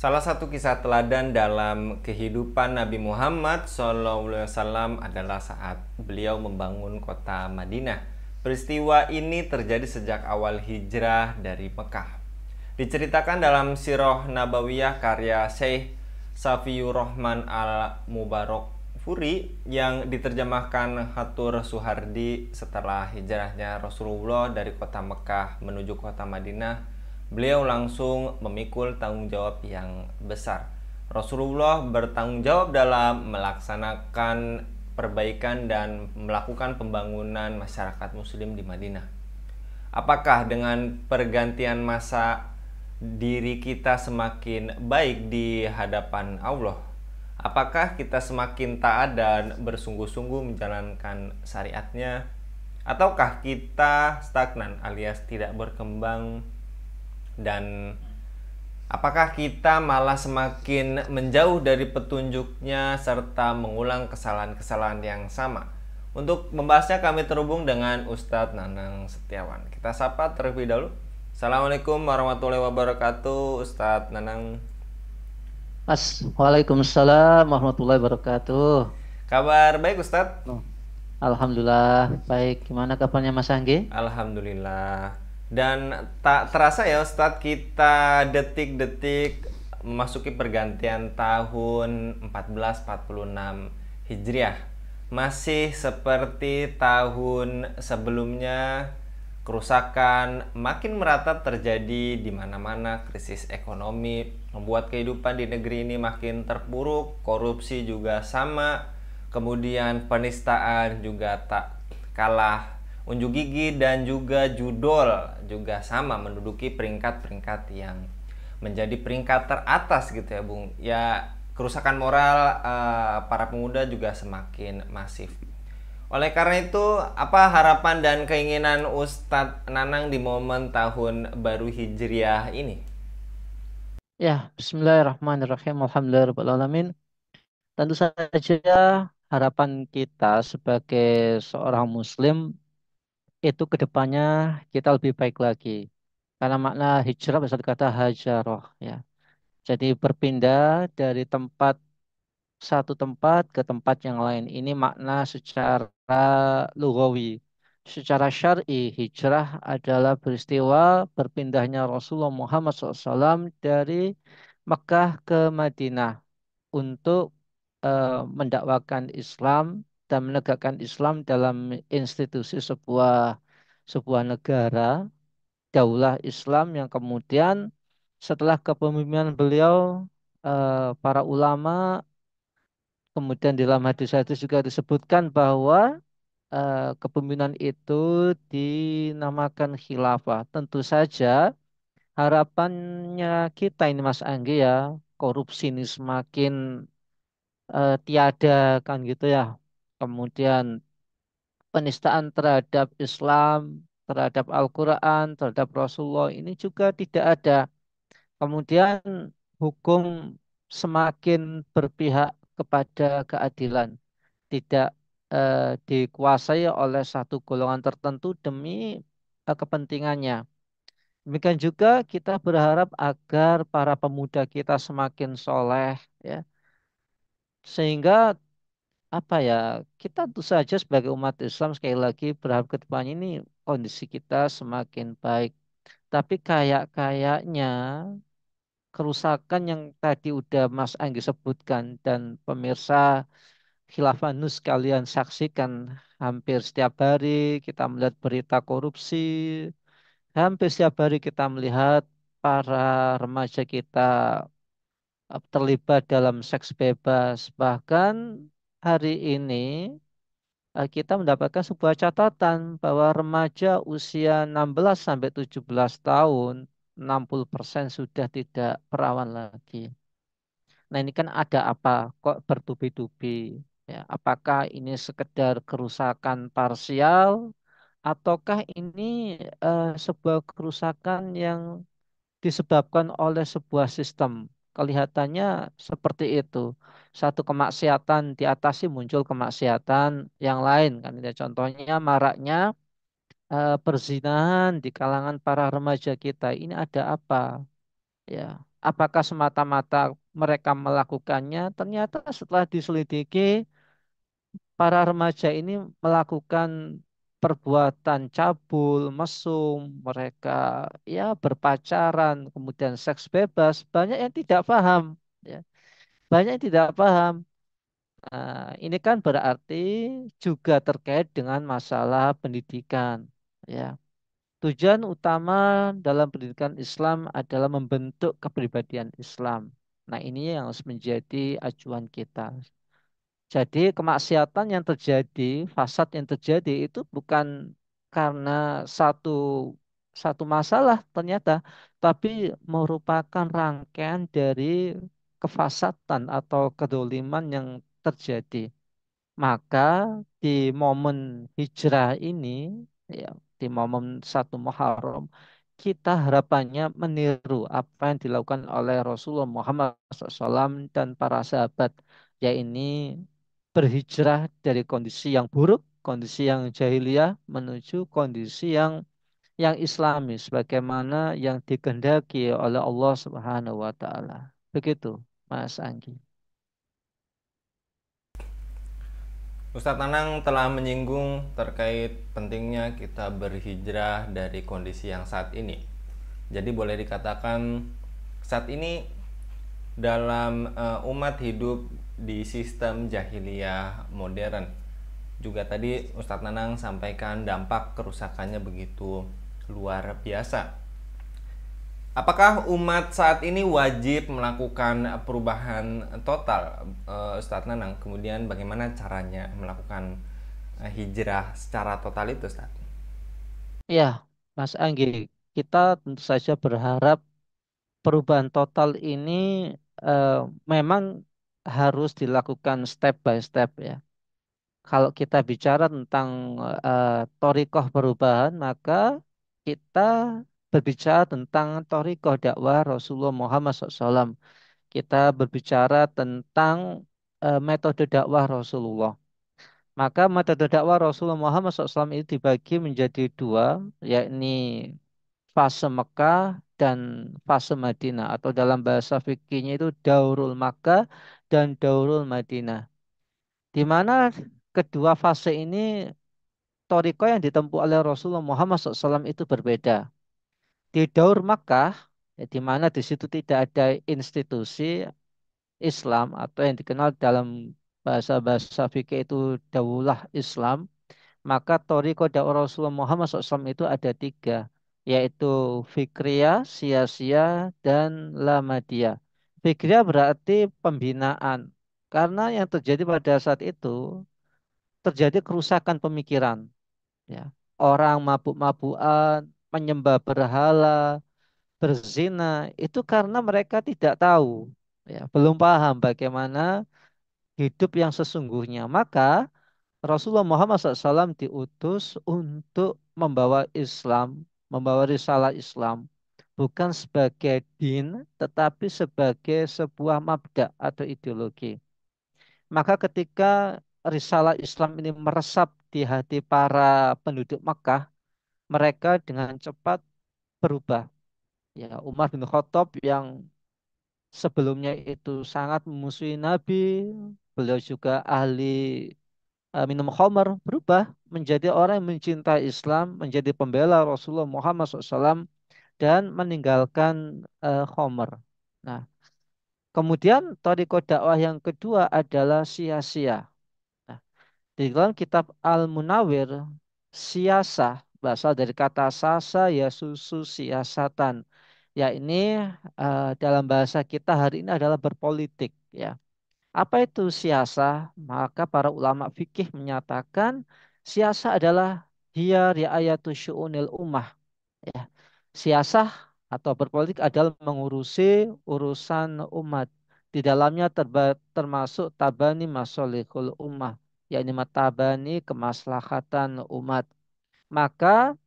Salah satu kisah teladan dalam kehidupan Nabi Muhammad SAW adalah saat beliau membangun kota Madinah. Peristiwa ini terjadi sejak awal hijrah dari Mekah. Diceritakan dalam Sirah Nabawiyah karya Syekh Safiyur Rahman Al-Mubarak Furi yang diterjemahkan Hatur Suhardi setelah hijrahnya Rasulullah dari kota Mekah menuju kota Madinah. Beliau langsung memikul tanggung jawab yang besar. Rasulullah bertanggung jawab dalam melaksanakan perbaikan dan melakukan pembangunan masyarakat muslim di Madinah. Apakah dengan pergantian masa diri kita semakin baik di hadapan Allah? Apakah kita semakin taat dan bersungguh-sungguh menjalankan syariatnya? Ataukah kita stagnan alias tidak berkembang? Dan apakah kita malah semakin menjauh dari petunjuknya serta mengulang kesalahan-kesalahan yang sama? Untuk membahasnya kami terhubung dengan Ustadz Nanang Setiawan. Kita sapa terlebih dahulu. Assalamualaikum warahmatullahi wabarakatuh, Ustadz Nanang. Waalaikumsalam warahmatullahi wabarakatuh. Kabar baik, Ustadz? Oh, Alhamdulillah baik. Gimana kabarnya Mas Anggi? Alhamdulillah. Dan tak terasa ya Ustadz, kita detik-detik memasuki pergantian tahun 1446 Hijriah. Masih seperti tahun sebelumnya, kerusakan makin merata terjadi di mana-mana. Krisis ekonomi membuat kehidupan di negeri ini makin terpuruk, korupsi juga sama. Kemudian penistaan juga tak kalah unjuk gigi, dan juga judol juga sama menduduki peringkat-peringkat yang menjadi peringkat teratas gitu ya Bung. Ya, kerusakan moral para pemuda juga semakin masif. Oleh karena itu, apa harapan dan keinginan Ustadz Nanang di momen tahun baru Hijriah ini? Ya, Bismillahirrahmanirrahim. Alhamdulillahirrahmanirrahim. Tentu saja harapan kita sebagai seorang Muslim itu ke depannya kita lebih baik lagi. Karena makna hijrah bisa dikata hajaroh ya. Jadi berpindah dari satu tempat ke tempat yang lain. Ini makna secara lugawi. Secara syar'i, hijrah adalah peristiwa berpindahnya Rasulullah Muhammad SAW dari Mekah ke Madinah untuk mendakwakan Islam dan menegakkan Islam dalam institusi sebuah negara, daulah Islam yang kemudian setelah kepemimpinan beliau, para ulama. Kemudian di dalam hadis-hadis juga disebutkan bahwa kepemimpinan itu dinamakan khilafah. Tentu saja harapannya kita ini Mas Anggi ya, korupsi ini semakin tiada kan gitu ya. Kemudian penistaan terhadap Islam, terhadap Al-Quran, terhadap Rasulullah ini juga tidak ada. Kemudian hukum semakin berpihak kepada keadilan, tidak dikuasai oleh satu golongan tertentu demi kepentingannya. Demikian juga kita berharap agar para pemuda kita semakin soleh, ya, sehingga apa ya, kita tentu saja sebagai umat Islam sekali lagi berharap ke depan ini kondisi kita semakin baik. Tapi kayaknya kerusakan yang tadi udah Mas Anggi sebutkan dan pemirsa Khilafah News kalian saksikan hampir setiap hari kita melihat berita korupsi, hampir setiap hari kita melihat para remaja kita terlibat dalam seks bebas. Bahkan hari ini kita mendapatkan sebuah catatan bahwa remaja usia 16 sampai 17 tahun, 60% sudah tidak perawan lagi. Nah, ini kan ada apa kok bertubi-tubi? Ya, apakah ini sekedar kerusakan parsial ataukah ini sebuah kerusakan yang disebabkan oleh sebuah sistem? Kelihatannya seperti itu. Satu kemaksiatan diatasi muncul kemaksiatan yang lain kan. Ya, contohnya maraknya perzinahan di kalangan para remaja kita. Ini ada apa? Ya. apakah semata-mata mereka melakukannya? Ternyata setelah diselidiki, para remaja ini melakukan perbuatan cabul, mesum, mereka ya berpacaran, kemudian seks bebas. Banyak yang tidak paham, ya. Banyak yang tidak paham. Ini kan berarti juga terkait dengan masalah pendidikan, ya. Tujuan utama dalam pendidikan Islam adalah membentuk kepribadian Islam. Nah, ini yang harus menjadi acuan kita. Jadi kemaksiatan yang terjadi, fasad yang terjadi itu bukan karena satu satu masalah ternyata, tapi merupakan rangkaian dari kefasatan atau kedoliman yang terjadi. Maka di momen hijrah ini, ya, di momen 1 Muharram, kita harapannya meniru apa yang dilakukan oleh Rasulullah Muhammad SAW dan para sahabat, yaitu berhijrah dari kondisi yang buruk, kondisi yang jahiliyah menuju kondisi yang Islami, sebagaimana yang dikehendaki oleh Allah Subhanahu wa taala. Begitu, Mas Anggi. Ustadz Anang telah menyinggung terkait pentingnya kita berhijrah dari kondisi yang saat ini. Jadi boleh dikatakan saat ini dalam umat hidup di sistem jahiliyah modern. Juga tadi Ustadz Nanang sampaikan dampak kerusakannya begitu luar biasa. Apakah umat saat ini wajib melakukan perubahan total, Ustadz Nanang? Kemudian bagaimana caranya melakukan hijrah secara total itu, Ustadz? Ya, Mas Anggi, kita tentu saja berharap perubahan total ini eh, memang harus dilakukan step by step, ya. Kalau kita bicara tentang torikoh perubahan, maka kita berbicara tentang torikoh dakwah Rasulullah Muhammad SAW. Kita berbicara tentang metode dakwah Rasulullah. Maka metode dakwah Rasulullah Muhammad SAW itu dibagi menjadi dua, yakni fase Mekah dan fase Madinah, atau dalam bahasa fikihnya itu Daurul Makkah dan Daurul Madinah. Di mana kedua fase ini toriko yang ditempuh oleh Rasulullah Muhammad SAW itu berbeda. Di Daur Makkah, ya, di mana di situ tidak ada institusi Islam atau yang dikenal dalam bahasa-bahasa fikih itu Daulah Islam, maka toriko dakwah Rasulullah Muhammad SAW itu ada tiga, yaitu Fikriyah, Siyasiyah, dan Lamadiyah. Fikriyah berarti pembinaan, karena yang terjadi pada saat itu terjadi kerusakan pemikiran. Ya. Orang mabuk-mabukan, menyembah berhala, berzina, itu karena mereka tidak tahu, ya, belum paham bagaimana hidup yang sesungguhnya. Maka Rasulullah Muhammad SAW diutus untuk membawa Islam, membawa risalah Islam, bukan sebagai din, tetapi sebagai sebuah mabda atau ideologi. Maka ketika risalah Islam ini meresap di hati para penduduk Makkah, mereka dengan cepat berubah. Ya, Umar bin Khattab yang sebelumnya itu sangat memusuhi Nabi, beliau juga ahli minum khamar, berubah menjadi orang yang mencintai Islam, menjadi pembela Rasulullah Muhammad SAW, dan meninggalkan khamar. Nah, kemudian tariqah dakwah yang kedua adalah sia-sia. Nah, di dalam kitab Al-Munawir, siasah berasal dari kata sasa ya susu siasatan. Ya ini dalam bahasa kita hari ini adalah berpolitik, ya. Apa itu siasah? Maka para ulama fikih menyatakan siasah adalah hiya riayatu syu'unil ummah. Ya. Siasah atau berpolitik adalah mengurusi urusan umat. Di dalamnya termasuk tabani masolihul ummah, yakni matabani kemaslahatan umat. Maka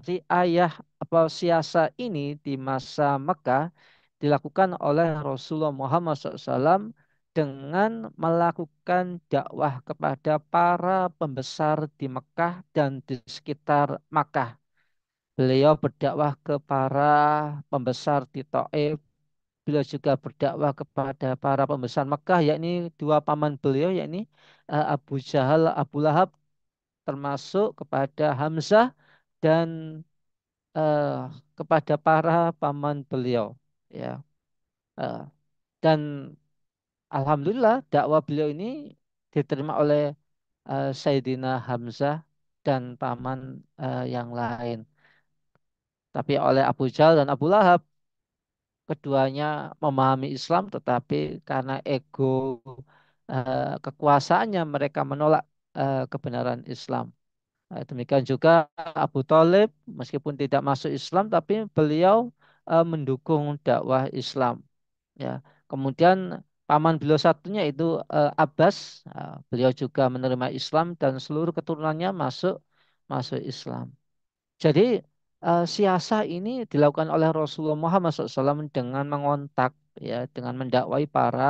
riayah atau siasa ini di masa Mekah dilakukan oleh Rasulullah Muhammad SAW dengan melakukan dakwah kepada para pembesar di Mekah dan di sekitar Mekah. Beliau berdakwah ke para pembesar di Taif, beliau juga berdakwah kepada para pembesar Mekah, yakni dua paman beliau, yakni Abu Jahal, Abu Lahab, termasuk kepada Hamzah dan eh, kepada para paman beliau. Ya, Eh, dan alhamdulillah dakwah beliau ini diterima oleh Sayyidina Hamzah dan paman yang lain. Tapi oleh Abu Jahal dan Abu Lahab, keduanya memahami Islam, tetapi karena ego kekuasaannya mereka menolak kebenaran Islam. Demikian juga Abu Thalib, meskipun tidak masuk Islam, tapi beliau mendukung dakwah Islam. Ya, kemudian paman beliau satunya itu Abbas, beliau juga menerima Islam dan seluruh keturunannya masuk masuk Islam. Jadi siasah ini dilakukan oleh Rasulullah Muhammad SAW dengan mengontak, ya, dengan mendakwai para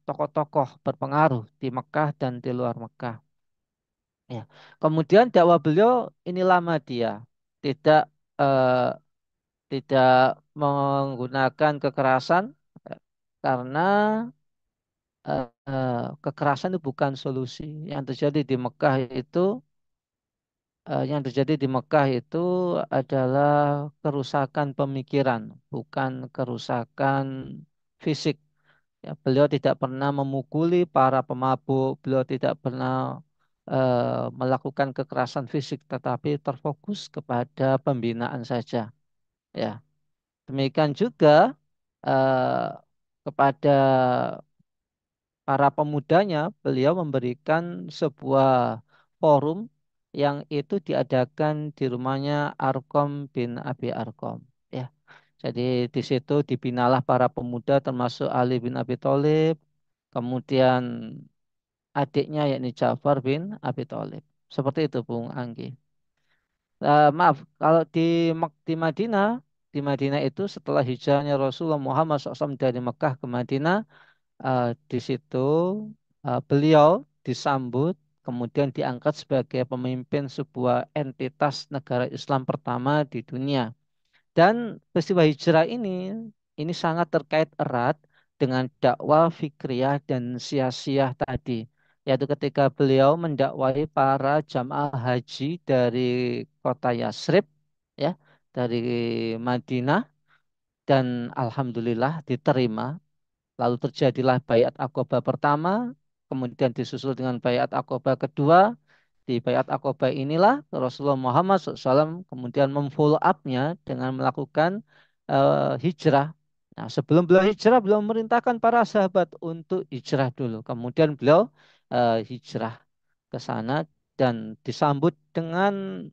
tokoh-tokoh berpengaruh di Mekah dan di luar Mekah. Ya. Kemudian dakwah beliau ini lama dia, tidak eh, tidak menggunakan kekerasan, eh, karena kekerasan itu bukan solusi. Yang terjadi di Mekah itu adalah kerusakan pemikiran, bukan kerusakan fisik. Ya, beliau tidak pernah memukuli para pemabuk, beliau tidak pernah melakukan kekerasan fisik, tetapi terfokus kepada pembinaan saja. Ya, demikian juga eh, kepada para pemudanya, beliau memberikan sebuah forum yang itu diadakan di rumahnya Arkom bin Abi Arkom. Ya, jadi di situ dibinalah para pemuda termasuk Ali bin Abi Thalib, kemudian adiknya yakni Ja'far bin Abi Thalib. Seperti itu, Bung Anggi. Maaf, kalau di Madinah itu setelah hijrahnya Rasulullah Muhammad SAW dari Mekah ke Madinah, di situ beliau disambut, kemudian diangkat sebagai pemimpin sebuah entitas negara Islam pertama di dunia. Dan peristiwa hijrah ini sangat terkait erat dengan dakwah fikriyah dan siyasiah tadi, yaitu ketika beliau mendakwai para jamaah haji dari kota Yasrib, ya, dari Madinah, dan alhamdulillah diterima. Lalu terjadilah Baiat Aqabah pertama, kemudian disusul dengan Baiat Aqabah kedua. Di Baiat Aqabah inilah Rasulullah Muhammad SAW kemudian memfollow up-nya dengan melakukan hijrah. Nah, sebelum beliau hijrah, beliau memerintahkan para sahabat untuk hijrah dulu. Kemudian beliau hijrah ke sana dan disambut dengan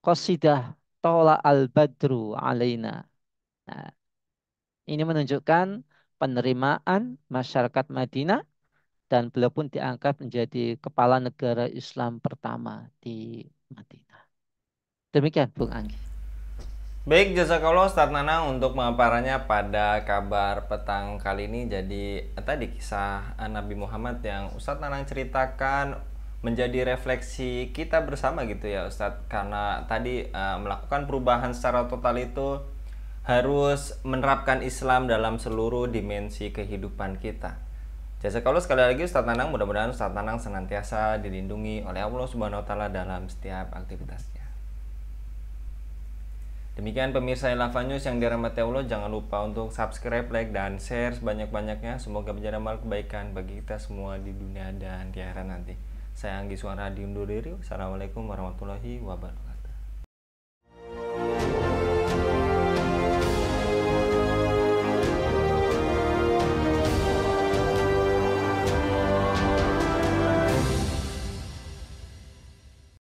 qasidah Tola al-Badru alaina. Nah, ini menunjukkan penerimaan masyarakat Madinah dan beliau pun diangkat menjadi kepala negara Islam pertama di Madinah. Demikian, Bung Anggi. Baik, jazakallah Ustadz Nanang untuk pemaparannya pada kabar petang kali ini. Jadi tadi kisah Nabi Muhammad yang Ustadz Nanang ceritakan menjadi refleksi kita bersama gitu ya Ustadz. Karena tadi melakukan perubahan secara total itu harus menerapkan Islam dalam seluruh dimensi kehidupan kita. Jazakallah sekali lagi Ustadz Nanang, mudah-mudahan Ustadz Nanang senantiasa dilindungi oleh Allah Subhanahu wa taala dalam setiap aktivitasnya. Demikian pemirsa Elava News yang dirahmati Allah, jangan lupa untuk subscribe, like, dan share sebanyak-banyaknya. Semoga menjadi amal kebaikan bagi kita semua di dunia dan di akhirat nanti. Saya Anggi Suara diundur diri. Assalamualaikum warahmatullahi wabarakatuh.